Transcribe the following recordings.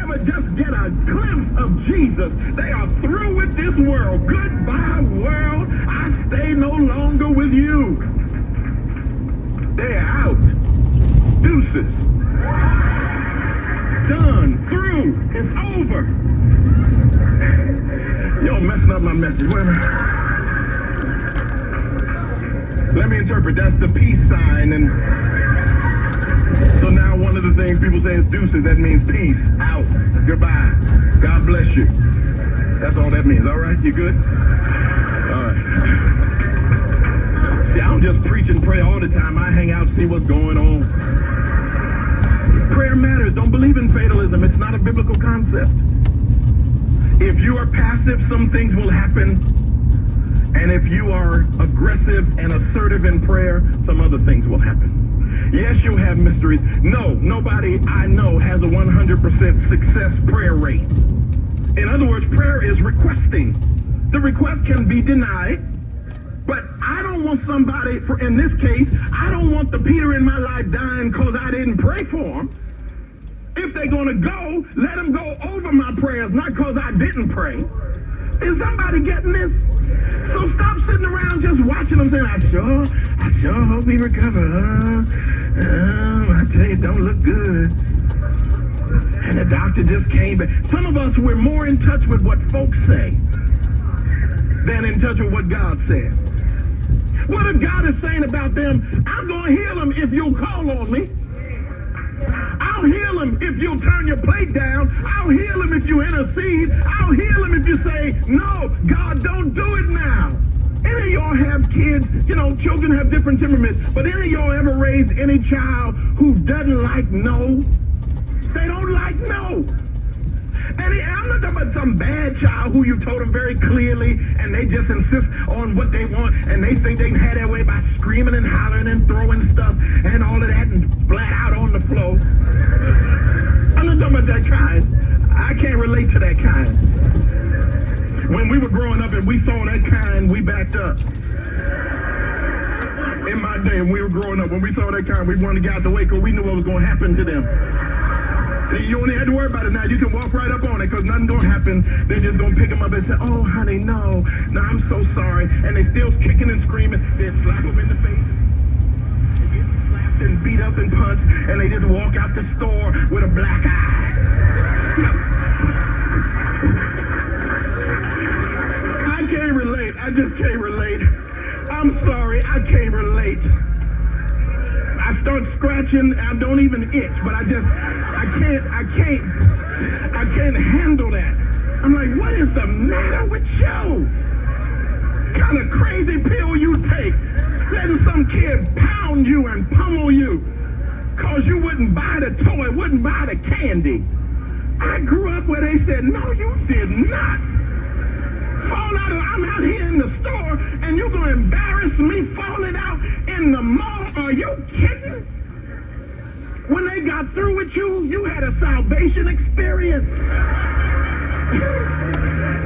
ever just get a glimpse of Jesus, they are through with this world. Goodbye, world. I stay no longer with you. They're out. Deuces. Done. Through. It's over. Y'all messing up my message. Wait a minute. Let me interpret. That's the peace sign. And so now one of the things people say is deuces. That means peace. Out. Goodbye. God bless you. That's all that means. All right? You good? All right. See, I don't just preach and pray all the time. I hang out, see what's going on. Prayer matters. Don't believe in fatalism. It's not a biblical concept. If you are passive, some things will happen. And if you are aggressive and assertive in prayer, some other things will happen. Yes, you'll have mysteries. No, nobody I know has a 100% success prayer rate. In other words, prayer is requesting. The request can be denied, but I don't want somebody, in this case, I don't want the Peter in my life dying because I didn't pray for him. If they're going to go, let them go over my prayers, not because I didn't pray. Is somebody getting this? So stop sitting around just watching them saying, I sure hope he recovers. I tell you, it don't look good. And the doctor just came back. Some of us, we're more in touch with what folks say than in touch with what God said. What if God is saying about them, I'm going to heal them if you'll call on me. I'll heal them if you'll turn your plate down. I'll heal them if you intercede. I'll heal them if you say, no, God, don't do it now. Any of y'all have kids, children have different temperaments, but any of y'all ever raised any child who doesn't like no? They don't like no. And I'm not talking about some bad child who you told them very clearly and they just insist on what they want and they think they can have their way by screaming and hollering and throwing stuff and all of that and flat out on the floor. I'm not talking about that kind. I can't relate to that kind. When we were growing up and we saw that kind, we backed up. In my day, when we were growing up, when we saw that kind, we wanted to get out the way because we knew what was going to happen to them. You only had to worry about it now. You can walk right up on it because nothing's going to happen. They're just going to pick them up and say, oh, honey, no, I'm so sorry. And they still kicking and screaming. They slap them in the face. They get slapped and beat up and punched. And they just walk out the store with a black eye. I can't relate. I just can't relate. I'm sorry. I can't relate. I start scratching. I don't even itch, but I can't handle that. I'm like, what is the matter with you? Kind of crazy pill you take, letting some kid pound you and pummel you because you wouldn't buy the toy, wouldn't buy the candy. I grew up where they said, no, you did not. I'm out here in the store and you're going to embarrass me falling out in the mall. Are you kidding? When they got through with you, you had a salvation experience.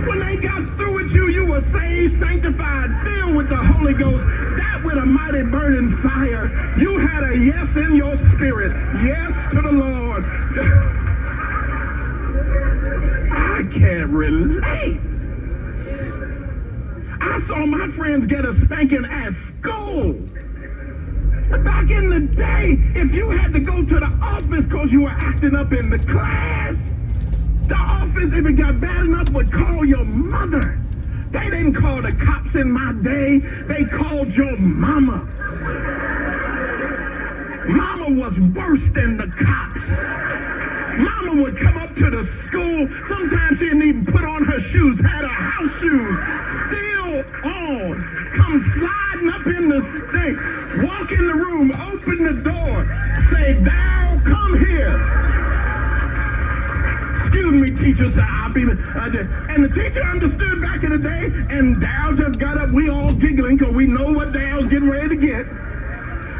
When they got through with you, you were saved, sanctified, filled with the Holy Ghost, that with a mighty burning fire. You had a yes in your spirit. Yes to the Lord. I can't relate. I saw my friends get a spanking at school. Back in the day, if you had to go to the office because you were acting up in the class, the office, if it got bad enough, would call your mother. They didn't call the cops in my day. They called your mama. Mama was worse than the cops. Mama would come up to the school. Sometimes she didn't even put on her shoes, had her house shoes still on. Come sliding up in the thing, walk in the room, open the door, say, thou come here. Excuse me, teacher, sir, and the teacher understood back in the day, and Dal just got up, we all giggling because we know what Dal's getting ready to get.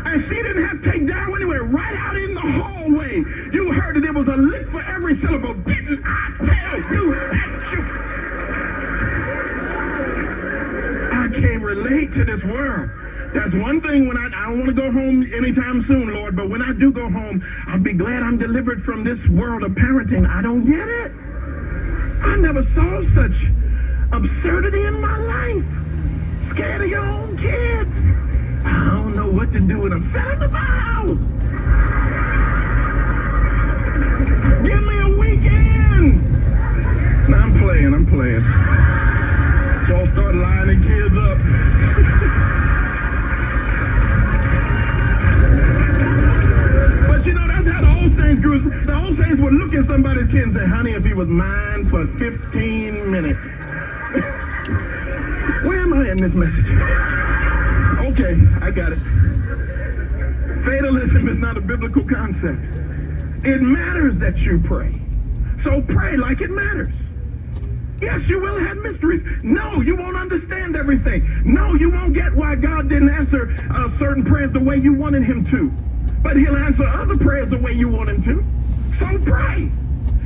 And she didn't have to take Dal anywhere, right out in the hallway. You heard that there was a lick for every syllable. Didn't I tell you that you... I can't relate to this world. That's one thing when I don't want to go home anytime soon, Lord, but when I do go home, I'll be glad I'm delivered from this world of parenting. I don't get it. I never saw such absurdity in my life. Scared of your own kids. I don't know what to do with them. Send them to my house. Give me a weekend. No, I'm playing. So I'll start lining kids up. But you know, that's how the old saints grew. The old saints would look at somebody's kid and say, honey, if he was mine for 15 minutes. Where am I in this message? Okay, I got it. Fatalism is not a biblical concept. It matters that you pray. So pray like it matters. Yes, you will have mysteries. No, you won't understand everything. No, you won't get why God didn't answer certain prayers the way you wanted him to. But he'll answer other prayers the way you want him to. So pray.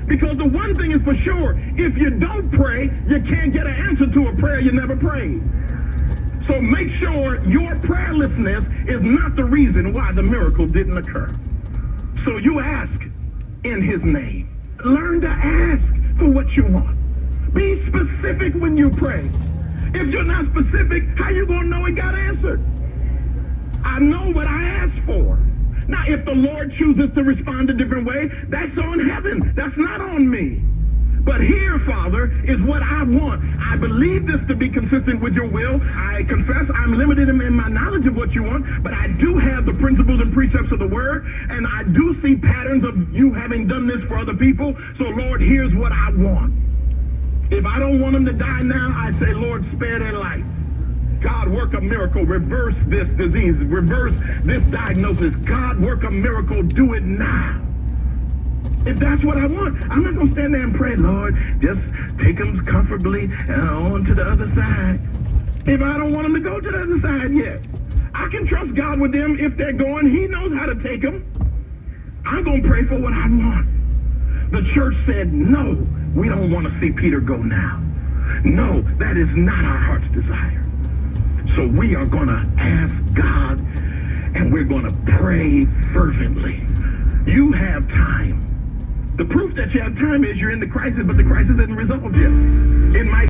Because the one thing is for sure, if you don't pray, you can't get an answer to a prayer you never prayed. So make sure your prayerlessness is not the reason why the miracle didn't occur. So you ask in his name. Learn to ask for what you want. Be specific when you pray. If you're not specific, how you going to know it got answered? I know what I asked for. Now, if the Lord chooses to respond a different way, that's on heaven. That's not on me. But here, Father, is what I want. I believe this to be consistent with your will. I confess I'm limited in my knowledge of what you want, but I do have the principles and precepts of the word, and I do see patterns of you having done this for other people. So, Lord, here's what I want. If I don't want them to die now, I say, Lord, spare their life. God, work a miracle. Reverse this disease. Reverse this diagnosis. God, work a miracle. Do it now. If that's what I want, I'm not going to stand there and pray, Lord, just take them comfortably on to the other side. If I don't want them to go to the other side yet, I can trust God with them. If they're going, he knows how to take them. I'm going to pray for what I want. The church said, no, we don't want to see Peter go now. No, that is not our heart's desire. So we are going to ask God, and we're going to pray fervently. You have time. The proof that you have time is you're in the crisis, but the crisis isn't resolved yet. It might